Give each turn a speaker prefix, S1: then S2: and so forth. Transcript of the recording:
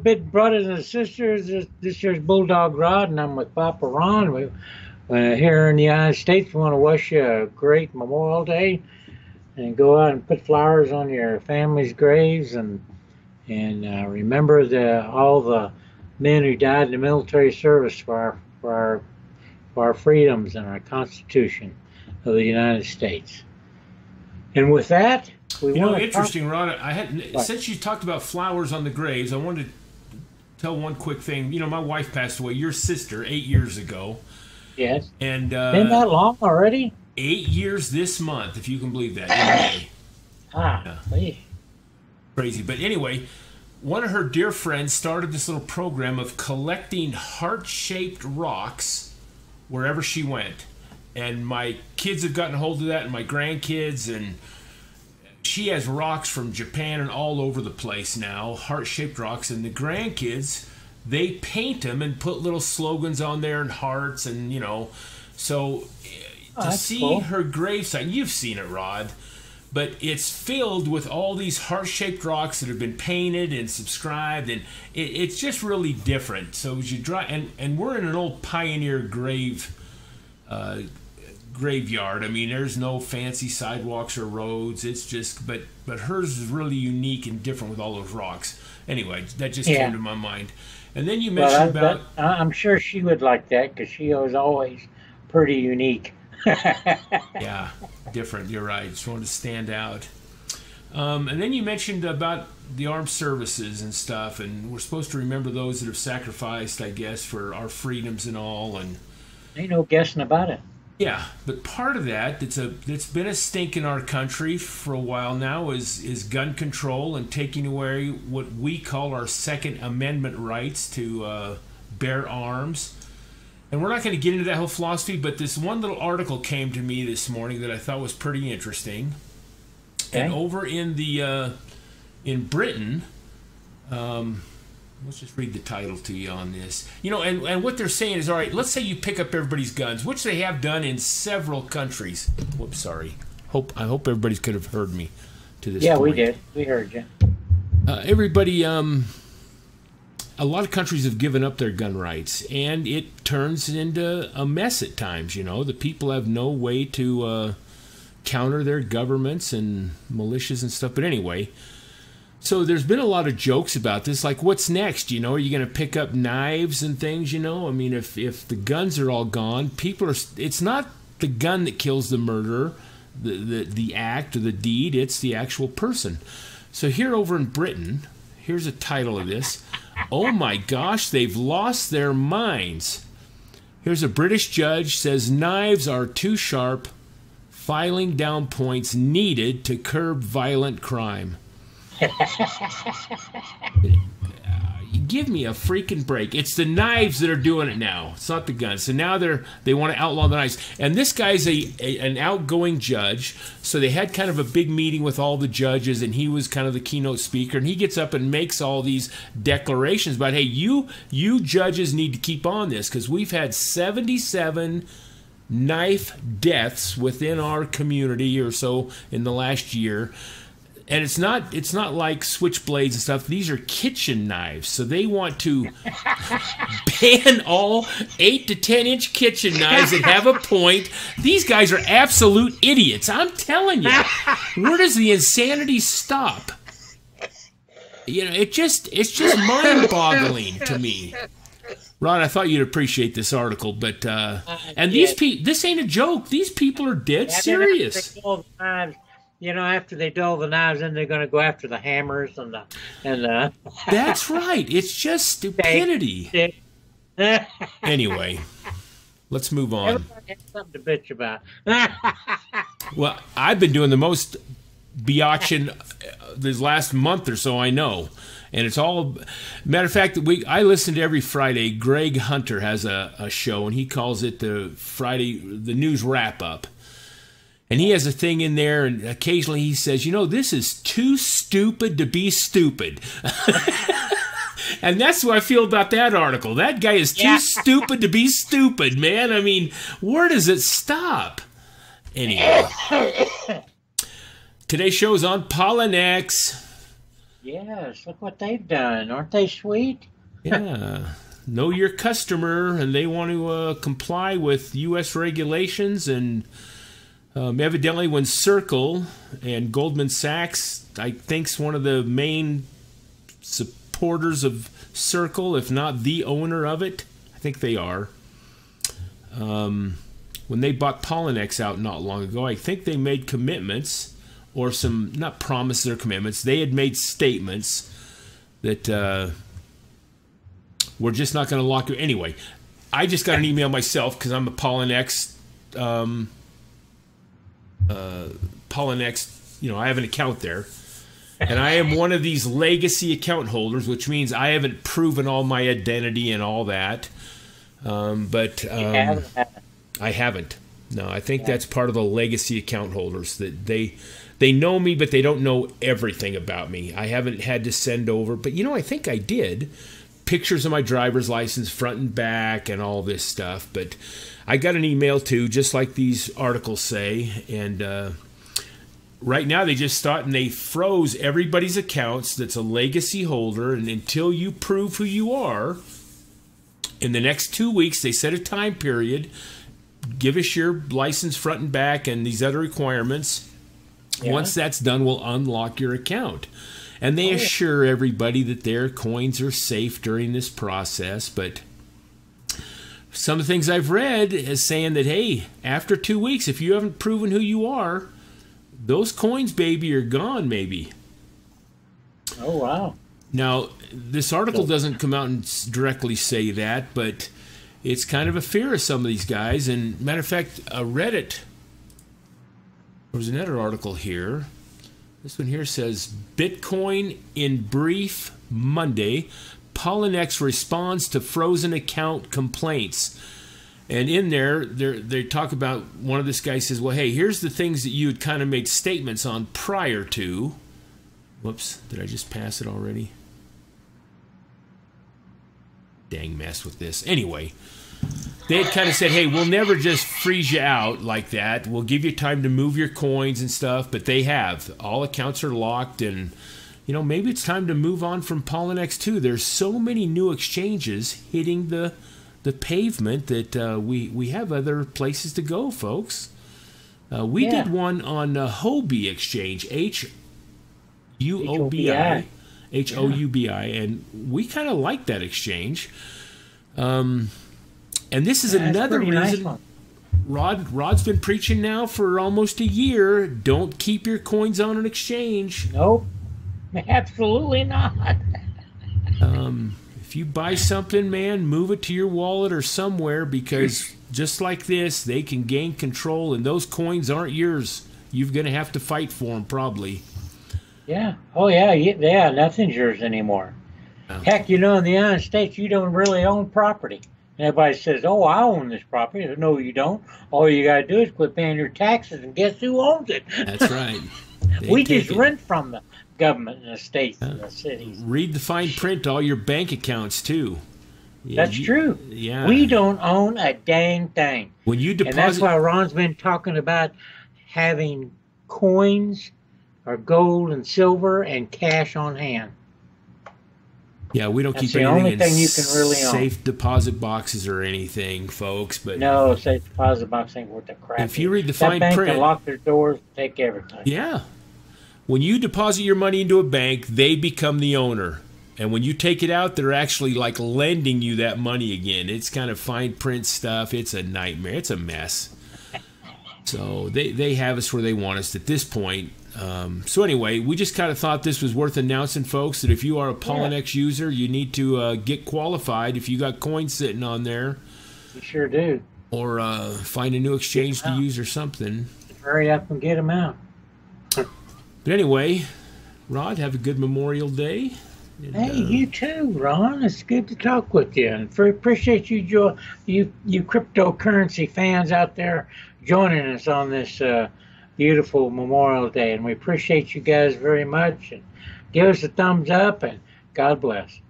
S1: big brothers and sisters. This year's Bulldog Rod, and I'm with Papa Ron. Here in the United States, we want to wish you a great Memorial Day, and go out and put flowers on your family's graves, and remember all the men who died in the military service for our freedoms and our Constitution of the United States. And with that,
S2: interesting, Ron. Since you talked about flowers on the graves, I wanted to tell one quick thing. My wife passed away. Your sister 8 years ago.
S1: Yes.
S2: And
S1: been that long already?
S2: 8 years this month, if you can believe that. In May. Crazy. But anyway, one of her dear friends started this little program of collecting heart-shaped rocks wherever she went. And my kids have gotten a hold of that, and my grandkids, and she has rocks from Japan and all over the place now, heart-shaped rocks, and the grandkids, they paint them and put little slogans on there and hearts, and so to see cool. Her gravesite, you've seen it, Rod, but it's filled with all these heart-shaped rocks that have been painted and subscribed, and it's just really different. So as you drive, and we're in an old pioneer graveyard. I mean, there's no fancy sidewalks or roads. It's just, but hers is really unique and different with all those rocks. Anyway, that just came to my mind. And then you mentioned
S1: I'm sure she would like that, because she was always pretty unique.
S2: Yeah, different. You're right. Just wanted to stand out. And then you mentioned about the armed services and stuff, and we're supposed to remember those that have sacrificed, I guess, for our freedoms and all. And
S1: ain't no guessing about it.
S2: Yeah, but part of that that's been a stink in our country for a while now is gun control and taking away what we call our Second Amendment rights to bear arms. And we're not going to get into that whole philosophy, but this one little article came to me this morning that I thought was pretty interesting. Okay. And over in Britain, let's just read the title to you on this. And what they're saying is, all right, let's say you pick up everybody's guns, which they have done in several countries. Whoops, sorry. I hope everybody could have heard me to this point.
S1: Yeah, we did. We heard you.
S2: Everybody, a lot of countries have given up their gun rights, and it turns into a mess at times, The people have no way to counter their governments and militias and stuff. But anyway, so there's been a lot of jokes about this, like what's next? Are you going to pick up knives and things? I mean, if the guns are all gone, it's not the gun that kills the murderer, the act or the deed, it's the actual person. So here over in Britain, here's a title of this. Oh my gosh, they've lost their minds. Here's a British judge says knives are too sharp, filing down points needed to curb violent crime. Give me a freaking break. It's the knives that are doing it now. It's not the guns. So now they want to outlaw the knives. And this guy's an outgoing judge, so they had kind of a big meeting with all the judges, and he was kind of the keynote speaker, and he gets up and makes all these declarations about, hey, you judges need to keep on this, because we've had 77 knife deaths within our community or so in the last year. And it's not like switchblades and stuff. These are kitchen knives. So they want to ban all 8 to 10 inch kitchen knives that have a point. These guys are absolute idiots. I'm telling you. Where does the insanity stop? It's just mind-boggling to me. Ron, I thought you'd appreciate this article, but and this ain't a joke. These people are dead serious.
S1: After they dull the knives, then they're going to go after the hammers and the.
S2: That's right. It's just stupidity. Anyway, let's move on.
S1: Everybody has something to bitch about.
S2: Well, I've been doing the most biatching this last month or so, I know. And it's all, matter of fact, I listen to every Friday. Greg Hunter has a show, and he calls it the news wrap up. And he has a thing in there, and occasionally he says, this is too stupid to be stupid. And that's what I feel about that article. That guy is too stupid to be stupid, man. I mean, where does it stop? Anyway. Today's show is on Poloniex.
S1: Yes, look what they've done. Aren't they sweet?
S2: Yeah. Know your customer, and they want to comply with U.S. regulations. And evidently, when Circle and Goldman Sachs, I think's one of the main supporters of Circle, if not the owner of it. I think they are. When they bought Poloniex out not long ago, I think they made commitments, or some, not promises or commitments. They had made statements that we're just not going to lock you. Anyway, I just got an email myself because I'm a Poloniex. Poloniex, I have an account there. And I am one of these legacy account holders, which means I haven't proven all my identity and all that. But I haven't. No, I think that's part of the legacy account holders, that they know me, but they don't know everything about me. I haven't had to send over, but I think I did pictures of my driver's license front and back and all this stuff. But I got an email too, just like these articles say, and right now they just thought, and they froze everybody's accounts that's a legacy holder, and until you prove who you are, in the next 2 weeks, they set a time period. Give us your license front and back and these other requirements. Yeah. Once that's done, we'll unlock your account. And they assure everybody that their coins are safe during this process. But some of the things I've read is saying that, hey, after 2 weeks, if you haven't proven who you are, those coins, baby, are gone, maybe.
S1: Oh, wow.
S2: Now, this article doesn't come out and directly say that, but it's kind of a fear of some of these guys. And matter of fact, Reddit, there was another article here. This one here says, Bitcoin in brief Monday. Poloniex responds to frozen account complaints. And in there, they talk about, one of this guys says, well, hey, here's the things that you had kind of made statements on prior to. Whoops, did I just pass it already? Dang mess with this. Anyway, they had kind of said, hey, we'll never just freeze you out like that. We'll give you time to move your coins and stuff, but they have. All accounts are locked, and, maybe it's time to move on from Poloniex too. There's so many new exchanges hitting the pavement that we have other places to go, folks. We did one on Houbi Exchange, H-U-O-B-I. H-O-U-B-I, and we kind of like that exchange. And this is another reason. Nice. Rod's been preaching now for almost a year. Don't keep your coins on an exchange.
S1: Nope, absolutely not.
S2: If you buy something, man, move it to your wallet or somewhere, because just like this, they can gain control, and those coins aren't yours. You're going to have to fight for them, probably.
S1: Yeah. Oh, yeah. Nothing's yours anymore. Oh. Heck, in the United States, you don't really own property. And everybody says, oh, I own this property. No, you don't. All you got to do is quit paying your taxes, and guess who owns it?
S2: That's right.
S1: We just rent from the government in the states and the cities.
S2: Read the fine print, all your bank accounts, too.
S1: Yeah, that's true.
S2: Yeah.
S1: We don't own a dang thing.
S2: When you deposit,
S1: and that's why Ron's been talking about having coins or gold and silver and cash on hand.
S2: Yeah, we don't keep anything in safe deposit boxes or anything, folks. But
S1: no, safe deposit box ain't worth a crap.
S2: If you read the fine
S1: print,
S2: can
S1: lock their doors, take everything.
S2: Yeah, when you deposit your money into a bank, they become the owner, and when you take it out, they're actually like lending you that money again. It's kind of fine print stuff. It's a nightmare. It's a mess. So they have us where they want us at this point. So anyway, we just kind of thought this was worth announcing, folks, that if you are a Poloniex user, you need to get qualified if you got coins sitting on there.
S1: You sure do.
S2: Or find a new exchange to use or something.
S1: Hurry up and get them out.
S2: But anyway, Rod, have a good Memorial Day.
S1: And, hey, you too, Ron. It's good to talk with you, and appreciate you cryptocurrency fans out there joining us on this beautiful Memorial Day, and we appreciate you guys very much. And give us a thumbs up, and God bless.